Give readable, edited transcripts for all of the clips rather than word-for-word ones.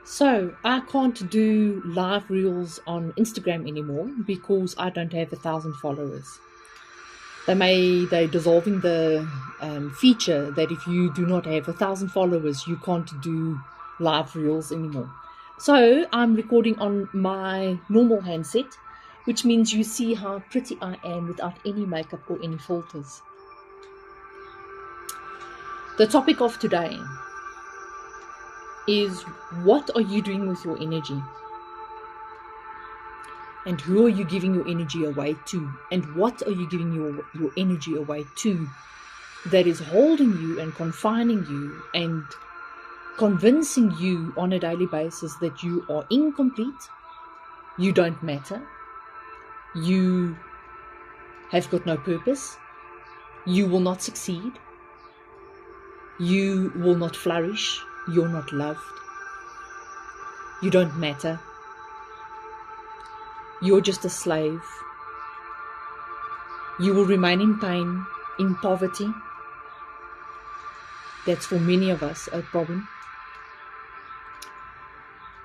So I can't do live reels on Instagram anymore because I don't have 1,000 followers. They're dissolving the feature that if you do not have 1,000 followers, you can't do live reels anymore. So I'm recording on my normal handset, which means you see how pretty I am without any makeup or any filters. The topic of today is, what are you doing with your energy? And who are you giving your energy away to? And what are you giving your energy away to that is holding you and confining you and convincing you on a daily basis that you are incomplete, you don't matter, you have got no purpose, you will not succeed, you will not flourish, you're not loved, you don't matter, you're just a slave, you will remain in pain, in poverty. That's for many of us a problem.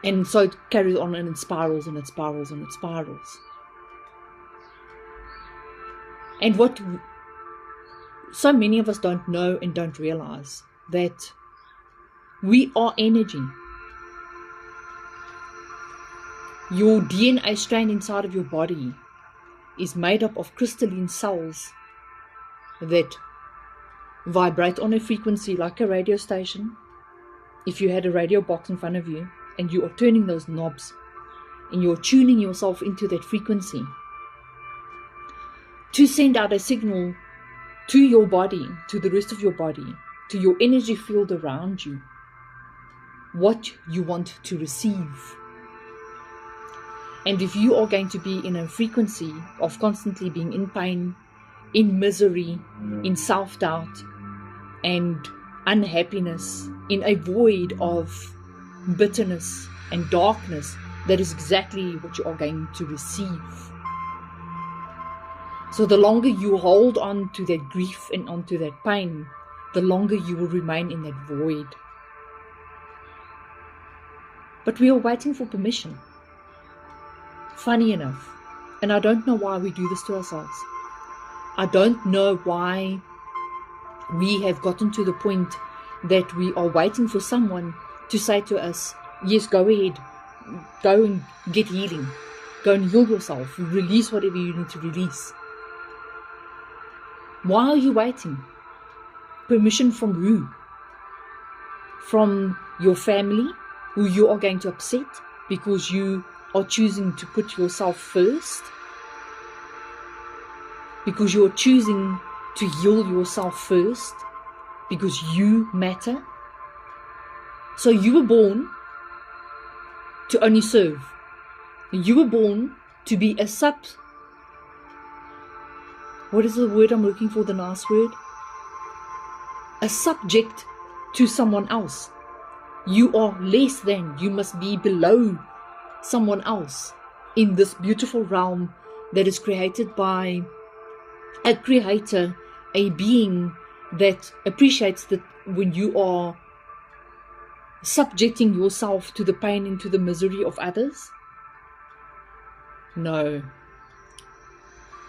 And so it carries on and it spirals and it spirals and it spirals. And what so many of us don't know and don't realize, that we are energy. Your DNA strand inside of your body is made up of crystalline cells that vibrate on a frequency like a radio station. If you had a radio box in front of you and you are turning those knobs and you're tuning yourself into that frequency to send out a signal to your body, to the rest of your body, to your energy field around you, what you want to receive. And if you are going to be in a frequency of constantly being in pain, in misery, in self-doubt and unhappiness, in a void of bitterness and darkness, that is exactly what you are going to receive. So the longer you hold on to that grief and onto that pain, the longer you will remain in that void. But we are waiting for permission. Funny enough, and I don't know why we do this to ourselves. I don't know why we have gotten to the point that we are waiting for someone to say to us, yes, go ahead, go and get healing, go and heal yourself, release whatever you need to release. Why are you waiting? Permission from who? From your family, who you are going to upset because you are choosing to put yourself first? Because you are choosing to heal yourself first? Because you matter? So you were born to only serve. You were born to be a what is the word I'm looking for, the nice word? A subject to someone else. You are less than, you must be below someone else in this beautiful realm that is created by a creator, a being that appreciates that when you are subjecting yourself to the pain and to the misery of others. No.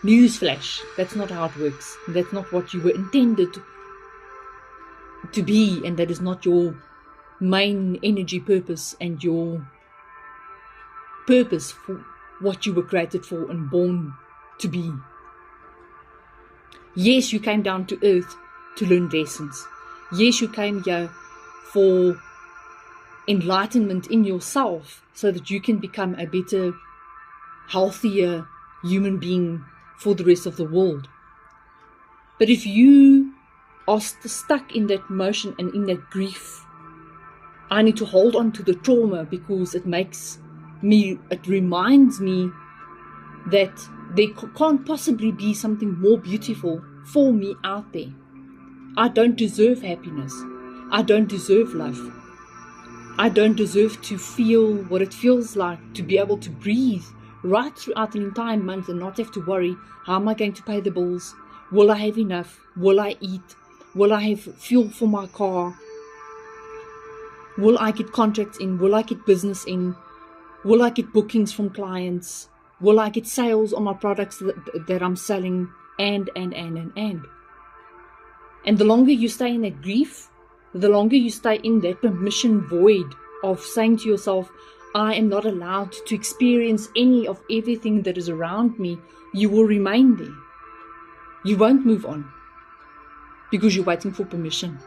Newsflash, that's not how it works. That's not what you were intended to be, and that is not your main energy purpose and your purpose for what you were created for and born to be. Yes, you came down to earth to learn lessons. Yes, you came here for enlightenment in yourself so that you can become a better, healthier human being for the rest of the world. But if you are stuck in that motion and in that grief, I need to hold on to the trauma because it reminds me that there can't possibly be something more beautiful for me out there. I don't deserve happiness. I don't deserve love. I don't deserve to feel what it feels like to be able to breathe right throughout an entire month and not have to worry, how am I going to pay the bills? Will I have enough? Will I eat? Will I have fuel for my car? Will I get contracts in? Will I get business in? Will I get bookings from clients? Will I get sales on my products that I'm selling? And. And the longer you stay in that grief, the longer you stay in that permission void of saying to yourself, I am not allowed to experience any of everything that is around me, you will remain there. You won't move on because you're waiting for permission.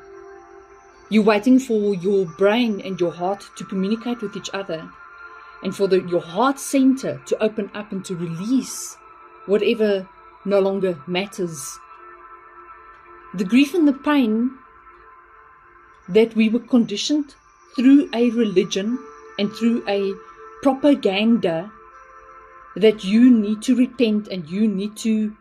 You're waiting for your brain and your heart to communicate with each other, and for your heart center to open up and to release whatever no longer matters. The grief and the pain that we were conditioned through a religion and through a propaganda that you need to repent and you need to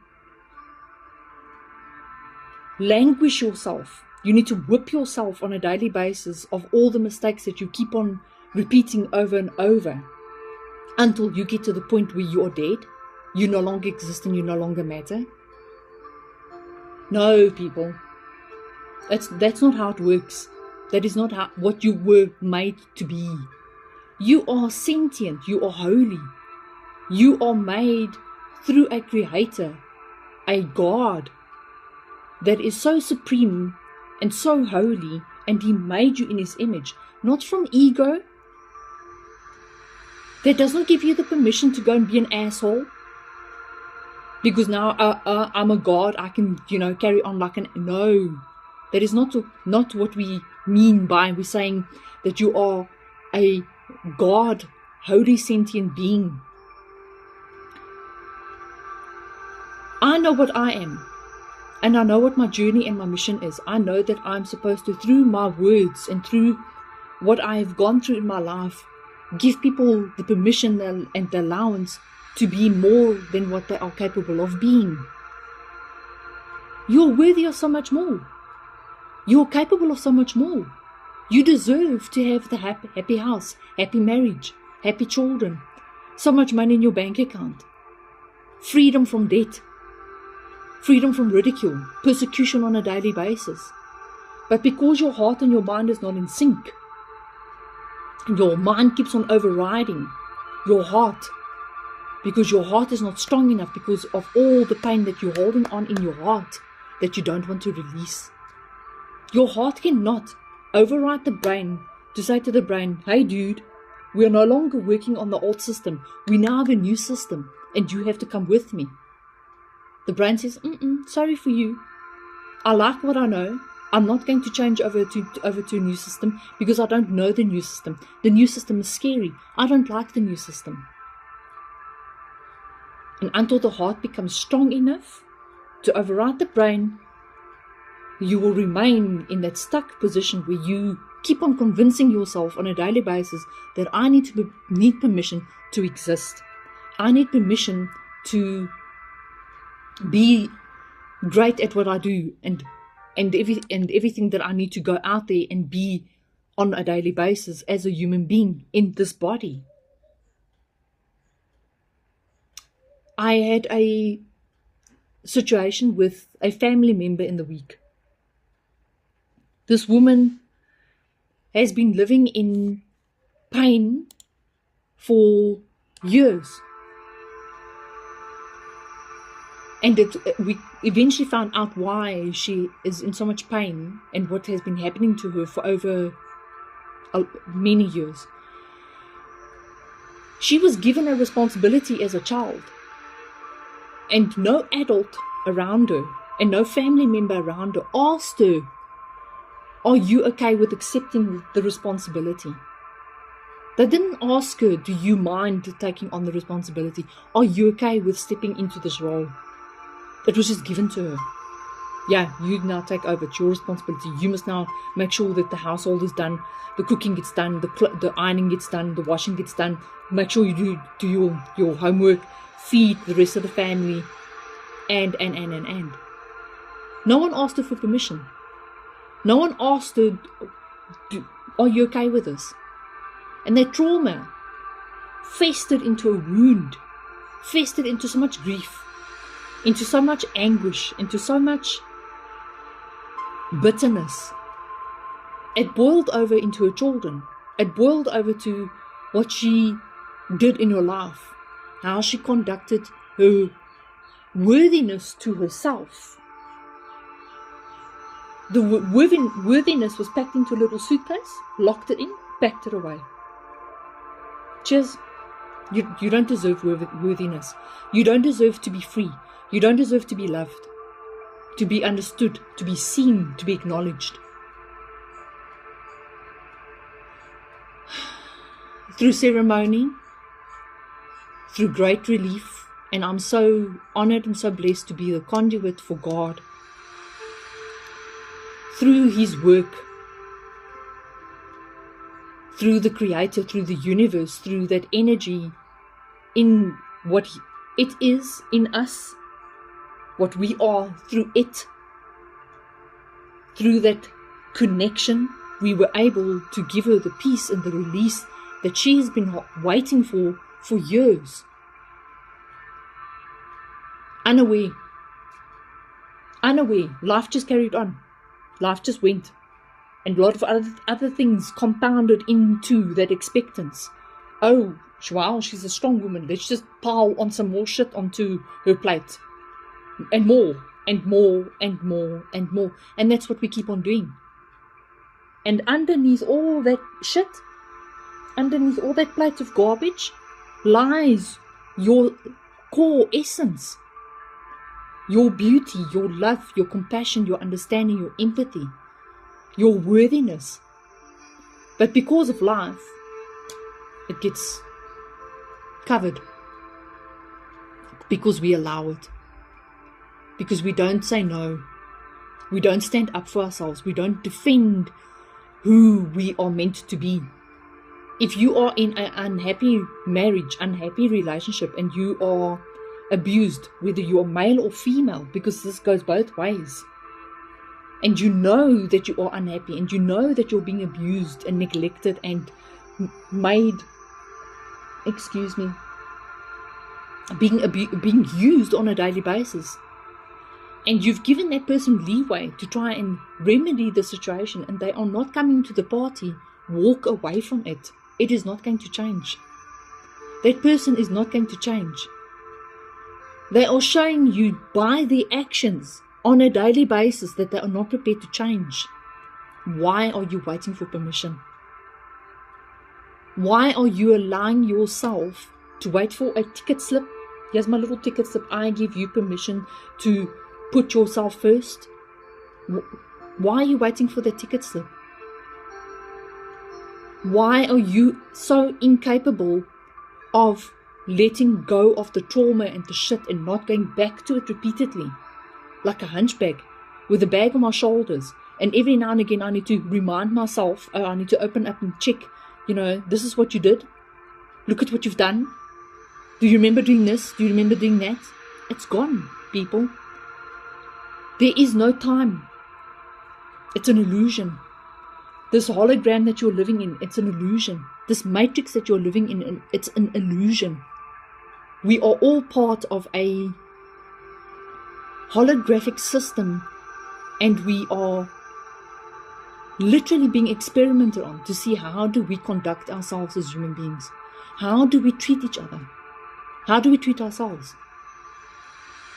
languish yourself. You need to whip yourself on a daily basis of all the mistakes that you keep on repeating over and over until you get to the point where you are dead. You no longer exist and you no longer matter. No, people. That's not how it works. That is not what you were made to be. You are sentient. You are holy. You are made through a creator, a God that is so supreme and so holy, and he made you in his image, not from ego. That does not give you the permission to go and be an asshole. Because now I'm a God, I can, carry on like no. That is not what we mean by we're saying that you are a God, holy sentient being. I know what I am. And I know what my journey and my mission is. I know that I'm supposed to, through my words and through what I have gone through in my life, give people the permission and the allowance to be more than what they are capable of being. You're worthy of so much more. You're capable of so much more. You deserve to have the happy house, happy marriage, happy children, so much money in your bank account, freedom from debt, freedom from ridicule, persecution on a daily basis. But because your heart and your mind is not in sync, your mind keeps on overriding your heart, because your heart is not strong enough because of all the pain that you're holding on in your heart that you don't want to release. Your heart cannot override the brain to say to the brain, hey dude, we are no longer working on the old system. We now have a new system and you have to come with me. The brain says, sorry for you. I like what I know. I'm not going to change over to a new system because I don't know the new system. The new system is scary. I don't like the new system. And until the heart becomes strong enough to override the brain, you will remain in that stuck position where you keep on convincing yourself on a daily basis that I need permission to exist. I need permission to be great at what I do and everything that I need to go out there and be on a daily basis as a human being in this body. I had a situation with a family member in the week. This woman has been living in pain for years. And we eventually found out why she is in so much pain and what has been happening to her for over many years. She was given a responsibility as a child, and no adult around her and no family member around her asked her, are you okay with accepting the responsibility? They didn't ask her, do you mind taking on the responsibility? Are you okay with stepping into this role? It was just given to her. Yeah, you now take over. It's your responsibility. You must now make sure that the household is done, the cooking gets done, the ironing gets done, the washing gets done. Make sure you do your homework, feed the rest of the family, and. No one asked her for permission. No one asked her, are you okay with this? And that trauma festered into a wound, festered into so much grief, into so much anguish, into so much bitterness. it boiled over into her children. It boiled over to what she did in her life, how she conducted her worthiness to herself. The worthiness was packed into a little suitcase, locked it in, packed it away. Cheers. You don't deserve worthiness. You don't deserve to be free. You don't deserve to be loved, to be understood, to be seen, to be acknowledged. Through ceremony, through great relief, and I'm so honored and so blessed to be the conduit for God. Through His work, through the Creator, through the universe, through that energy in what it is in us, what we are through it, through that connection, we were able to give her the peace and the release that she has been waiting for years. Unaware, life just carried on. Life just went. And a lot of other things compounded into that expectance. Oh, wow, she's a strong woman. Let's just pile on some more shit onto her plate. And more, and more, and more, and more. And that's what we keep on doing. And underneath all that shit, underneath all that plate of garbage, lies your core essence. Your beauty, your love, your compassion, your understanding, your empathy, your worthiness. But because of life, it gets covered. Because we allow it. Because we don't say no. We don't stand up for ourselves. We don't defend who we are meant to be. If you are in an unhappy marriage, unhappy relationship, and you are abused, whether you are male or female, because this goes both ways, and you know that you are unhappy, and you know that you're being abused and neglected and made, being used on a daily basis, and you've given that person leeway to try and remedy the situation, and they are not coming to the party, walk away from it. It is not going to change. That person is not going to change. They are showing you by their actions on a daily basis that they are not prepared to change. Why are you waiting for permission? Why are you allowing yourself to wait for a ticket slip? Here's my little ticket slip. I give you permission to put yourself first. Why are you waiting for the ticket slip? Why are you so incapable of letting go of the trauma and the shit and not going back to it repeatedly? Like a hunchback with a bag on my shoulders. And every now and again I need to remind myself, I need to open up and check, this is what you did. Look at what you've done. Do you remember doing this? Do you remember doing that? It's gone, people. There is no time. It's an illusion. This hologram that you're living in, it's an illusion. This matrix that you're living in, it's an illusion. We are all part of a holographic system, and we are literally being experimented on to see how do we conduct ourselves as human beings. How do we treat each other? How do we treat ourselves?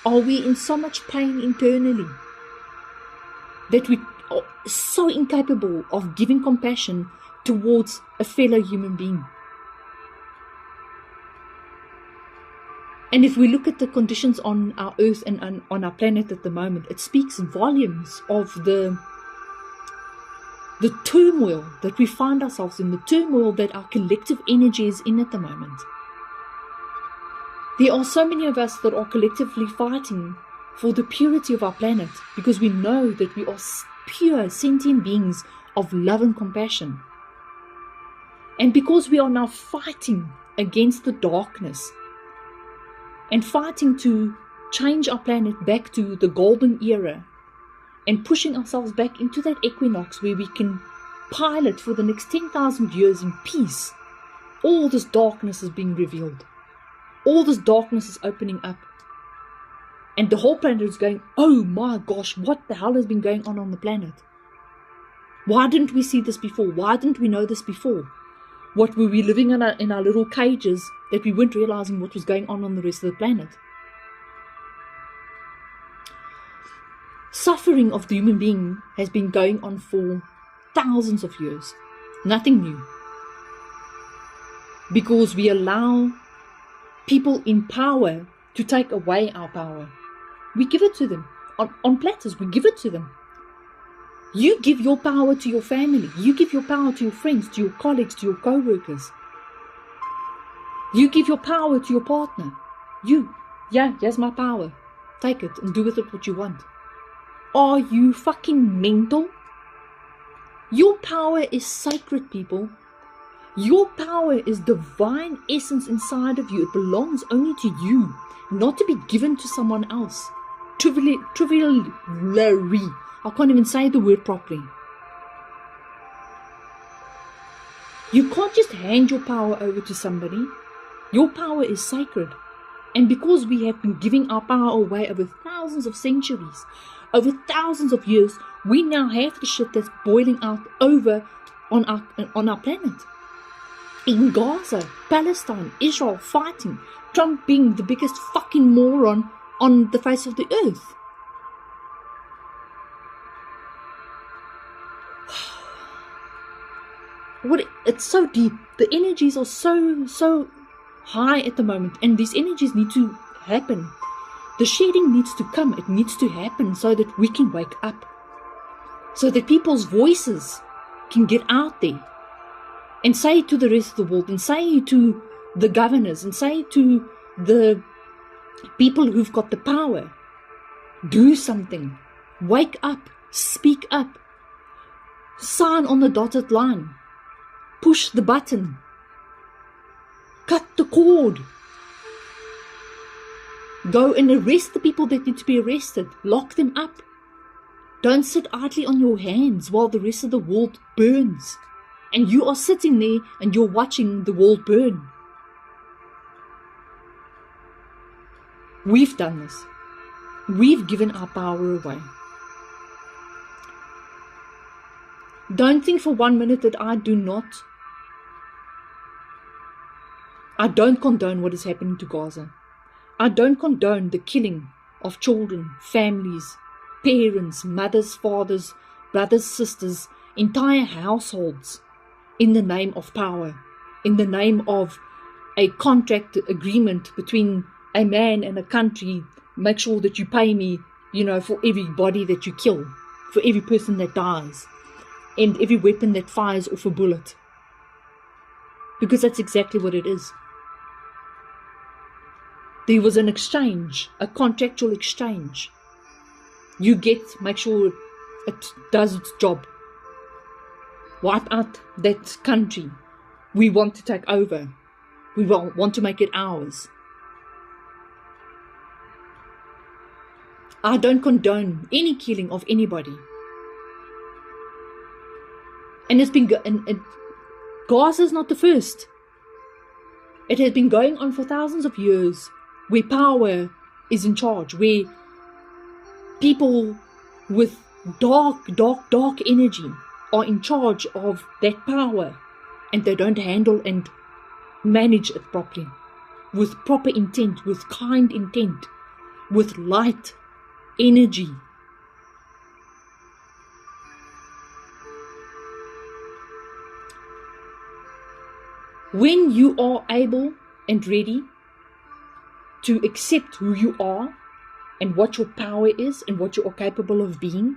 Are we in so much pain internally that we are so incapable of giving compassion towards a fellow human being? And if we look at the conditions on our earth and on our planet at the moment, it speaks volumes of the turmoil that we find ourselves in, the turmoil that our collective energy is in at the moment. There are so many of us that are collectively fighting for the purity of our planet, because we know that we are pure sentient beings of love and compassion. And because we are now fighting against the darkness and fighting to change our planet back to the golden era and pushing ourselves back into that equinox where we can pilot for the next 10,000 years in peace, all this darkness is being revealed. All this darkness is opening up. And the whole planet is going, oh my gosh, what the hell has been going on the planet? Why didn't we see this before? Why didn't we know this before? What were we living in our little cages that we weren't realizing what was going on the rest of the planet? Suffering of the human being has been going on for thousands of years. Nothing new. Because we allow people in power to take away our power. We give it to them. On platters, we give it to them. You give your power to your family. You give your power to your friends, to your colleagues, to your co-workers. You give your power to your partner. Here's my power. Take it and do with it what you want. Are you fucking mental? Your power is sacred, people. Your power is divine essence inside of you. It belongs only to you, not to be given to someone else. Trivially, I can't even say the word properly. You can't just hand your power over to somebody. Your power is sacred. And because we have been giving our power away over thousands of centuries, over thousands of years, we now have the shit that's boiling out over on our planet. In Gaza, Palestine, Israel fighting, Trump being the biggest fucking moron on the face of the earth. It's so deep. The energies are so high at the moment, and these energies need to happen. The shedding needs to come. It needs to happen so that we can wake up, so that people's voices can get out there and say to the rest of the world, and say to the governors, and say to the people who've got the power, do something. Wake up. Speak up. Sign on the dotted line. Push the button. Cut the cord. Go and arrest the people that need to be arrested. Lock them up. Don't sit idly on your hands while the rest of the world burns. And you are sitting there and you're watching the world burn. We've done this. We've given our power away. Don't think for 1 minute that I don't condone what is happening to Gaza. I don't condone the killing of children, families, parents, mothers, fathers, brothers, sisters, entire households, in the name of power, in the name of a contract agreement between a man and a country. Make sure that you pay me, for every body that you kill, for every person that dies, and every weapon that fires off a bullet. Because that's exactly what it is. There was an exchange, a contractual exchange. You make sure it does its job. Wipe out that country. We want to take over. We want to make it ours. I don't condone any killing of anybody. And Gaza is not the first. It has been going on for thousands of years, where power is in charge, where people with dark energy are in charge of that power, and they don't handle and manage it properly, with proper intent, with kind intent, with light energy. When you are able and ready to accept who you are and what your power is and what you are capable of being,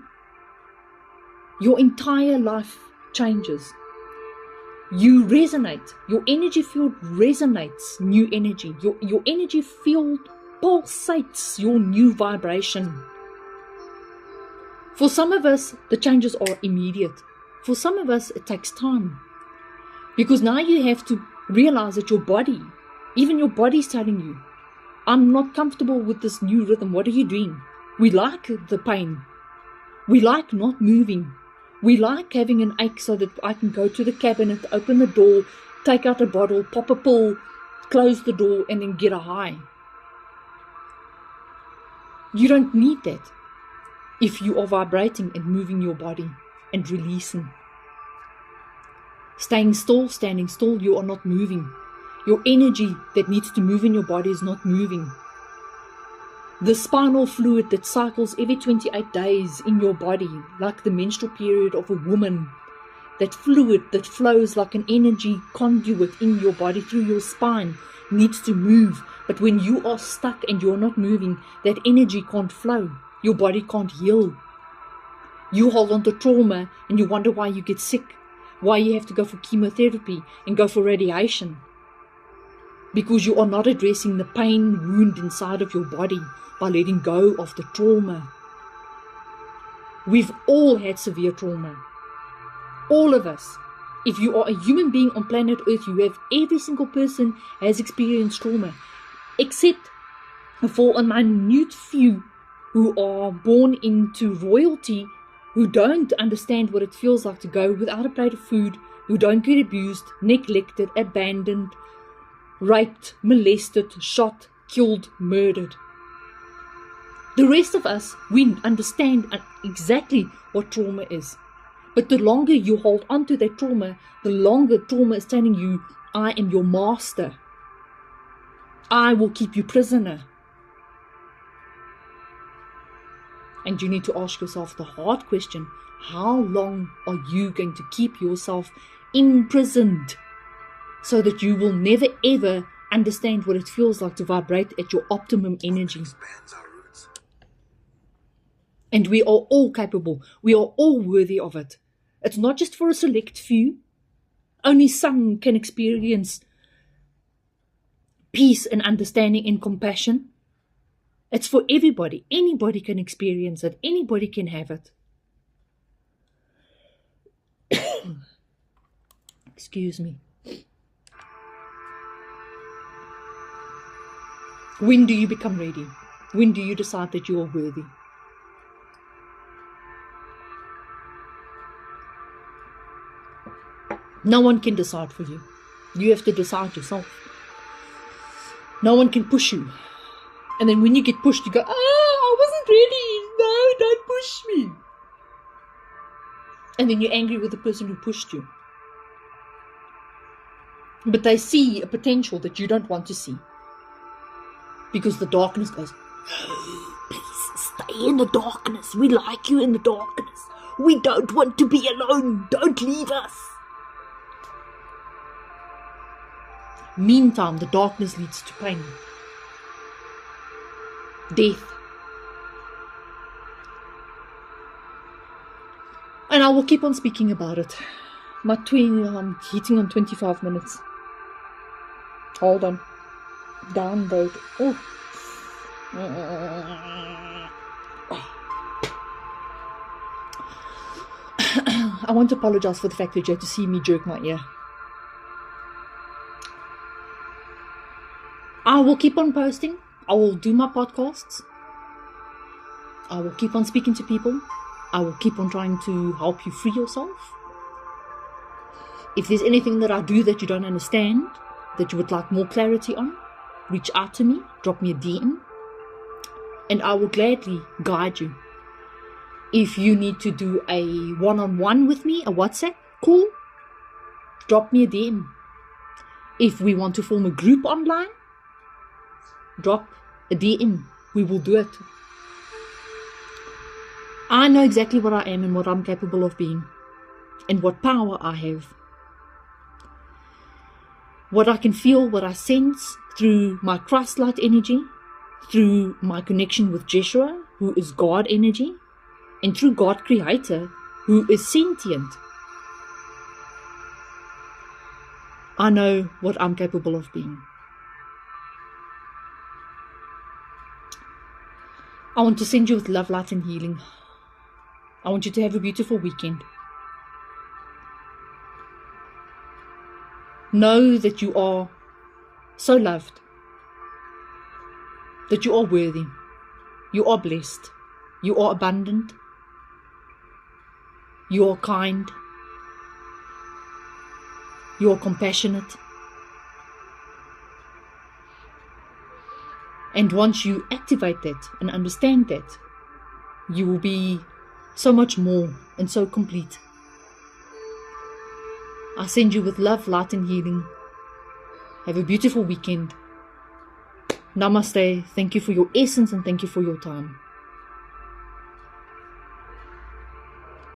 your entire life changes. You resonate. Your energy field resonates new energy. Your energy field pulsates your new vibration. For some of us, the changes are immediate. For some of us, it takes time. Because now you have to realize that your body, even your body is telling you, I'm not comfortable with this new rhythm. What are you doing? We like the pain. We like not moving. We like having an ache so that I can go to the cabinet, open the door, take out a bottle, pop a pill, close the door, and then get a high. You don't need that if you are vibrating and moving your body. and releasing. Staying still, standing still, you are not moving. Your energy that needs to move in your body is not moving. The spinal fluid that cycles every 28 days in your body, like the menstrual period of a woman, that fluid that flows like an energy conduit in your body through your spine needs to move. But when you are stuck and you're not moving, that energy can't flow. Your body can't heal. You hold on to trauma and you wonder why you get sick, why you have to go for chemotherapy and go for radiation. Because you are not addressing the pain wound inside of your body by letting go of the trauma. We've all had severe trauma. All of us. If you are a human being on planet Earth, every single person has experienced trauma. Except for a minute few who are born into royalty, who don't understand what it feels like to go without a plate of food, who don't get abused, neglected, abandoned, raped, molested, shot, killed, murdered. The rest of us, we understand exactly what trauma is. But the longer you hold on to that trauma, the longer trauma is telling you, I am your master. I will keep you prisoner. And you need to ask yourself the hard question, how long are you going to keep yourself imprisoned so that you will never ever understand what it feels like to vibrate at your optimum energy? And we are all capable. We are all worthy of it. It's not just for a select few. Only some can experience peace and understanding and compassion. It's for everybody. Anybody can experience it. Anybody can have it. Excuse me. When do you become ready? When do you decide that you are worthy? No one can decide for you. You have to decide yourself. No one can push you. And then when you get pushed, you go, I wasn't ready. No, don't push me. And then you're angry with the person who pushed you. But they see a potential that you don't want to see. Because the darkness goes, no, please stay in the darkness. We like you in the darkness. We don't want to be alone. Don't leave us. Meantime, the darkness leads to pain, death. And I will keep on speaking about it. I'm hitting on 25 minutes. Hold on. Downvote. Oh. I want to apologize for the fact that you had to see me jerk my ear. I will keep on posting. I will do my podcasts. I will keep on speaking to people. I will keep on trying to help you free yourself. If there's anything that I do that you don't understand, that you would like more clarity on, reach out to me, drop me a DM, and I will gladly guide you. If you need to do a one-on-one with me, a WhatsApp call, drop me a DM. If we want to form a group online, drop a DM. We will do it. I know exactly what I am and what I'm capable of being and what power I have. What I can feel, what I sense through my Christ-light energy, through my connection with Jeshua, who is God energy, and through God Creator, who is sentient. I know what I'm capable of being. I want to send you with love, light, and healing. I want you to have a beautiful weekend. Know that you are so loved, that you are worthy, you are blessed, you are abundant, you are kind, you are compassionate. And once you activate that and understand that, you will be so much more and so complete. I send you with love, light, and healing. Have a beautiful weekend. Namaste. Thank you for your essence and thank you for your time.